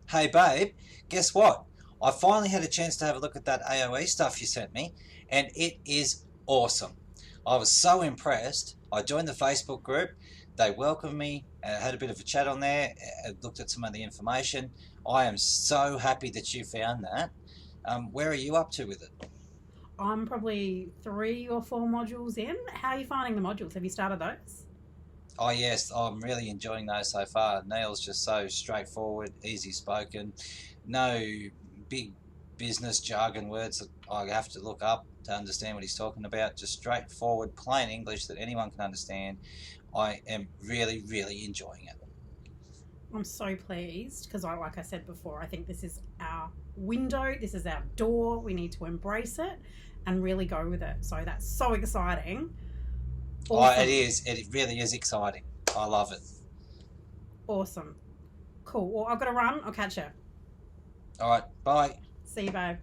Hey babe, guess what? I finally had a chance to have a look at that AOE stuff you sent me, and it is awesome. I was so impressed. I joined the Facebook group. They welcomed me, had a bit of a chat on there, looked at some of the information. I am so happy that you found that. Where are you up to with it? I'm probably 3 or 4 modules in. How are you finding the modules? Have you started those? Oh yes, I'm really enjoying those so far. Neil's just so straightforward, easy spoken. No big business jargon words that I have to look up to understand what he's talking about. Just straightforward, plain English that anyone can understand. I am really, really enjoying it. I'm so pleased because, like I said before, I think this is our window, this is our door. We need to embrace it and really go with it. So that's so exciting. Oh, it Awesome. is. It really is exciting. I love it. Awesome. Cool. Well, I've got to run. I'll catch you. All right, bye. See you, babe.